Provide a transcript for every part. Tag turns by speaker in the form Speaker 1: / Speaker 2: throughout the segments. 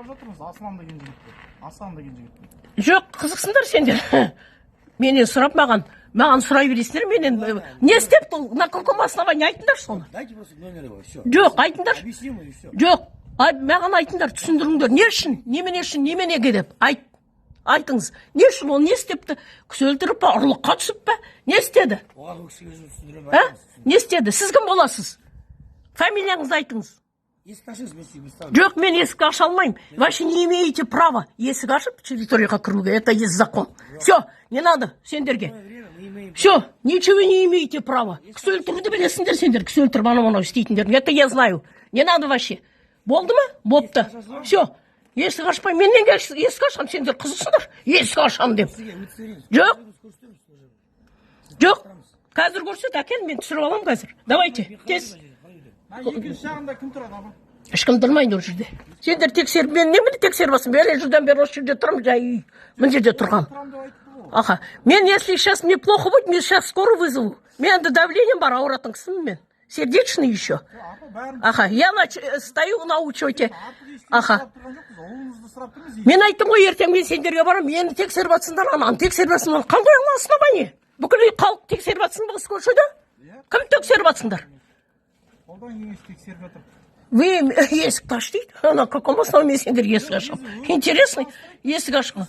Speaker 1: жатырмыз Аслан деген жігітті. Аслан деген жігітті.
Speaker 2: Жоқ, қызықсыңдар сендер. Менен сұрап маған сұрай бересіңдер, менен не істепті ол? На каком основании айтыңдар соны?
Speaker 3: Дайте просто номер его, все.
Speaker 2: Жоқ, айтыңдар.
Speaker 3: Объясним ему и все.
Speaker 2: Жоқ, маған айтыңдар, түсіндіріңдер. Не үшін? Неменеге деп? Айтыңыз. Не үшін ол не істепті? Кісі өлтіріп па, ұрлыққа түсіп па? Не істеді?
Speaker 3: Оған ол кісіге өзім түсіндірем.
Speaker 2: Не істеді? Сіз кім боласыз? Фамилияңызды айтыңыз.
Speaker 3: Есік ашыңыз, мен сізге ставлю.
Speaker 2: Жоқ, мен есік аша алмаймын. Вообще не имеете права есік ашып территорияға кіруге. Это есть закон. Все, не надо сендерге. Все, ничего не имеете права. Кісі өлтіруді білесіңдер сендер. Кісі өлтіріп анау істейтіндер. Это я знаю. Не надо вообще. Болды ма? Бопты. Все. Есік ашпай, мен неге есік ашам, сендер қызықсыңдар. Есік ашам деп. Жоқ. Жоқ. Қазір көрсет, әкел, мен түсіріп алам қазір. Давайте, тез.
Speaker 1: Екінші жағында кім тұрады аға?
Speaker 2: Ешкім тұрмайды ол жерде. Сендер тексеріп, мен немені тексеріп басым? Бәрі жылдан бері осы жерде тұрмын, жай мына жерде тұрғам. Аха, мен если сейчас мне плохо будет, мен сейчас скорую вызову. Менде давлением бар, ауыратын кісімін мен. Сердечный еще. Аха, я стою на учете. Аха. Мен айттым ғой, ертең мен сендерге барам, мені тексеріп атсындар, ананы тексеріп атсындар. Қандай основание? Бүкіл халық тексеріп атсын бұл көшеде? Кім тексеріп атсындар?
Speaker 1: Одан емес тексеріп жатыр.
Speaker 2: Вы есік аш дейді. На каком основании сендер есік ашам? Интересный есік ашқан.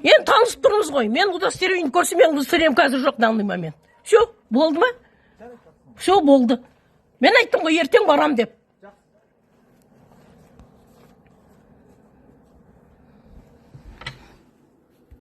Speaker 2: Енді танысып тұрмыз ғой. Мен удостоверение көрсем, мен удостоверением қазір жоқ данный момент. Все, болды ма? Все, болды. Мен айттым ғой, ертең барам деп.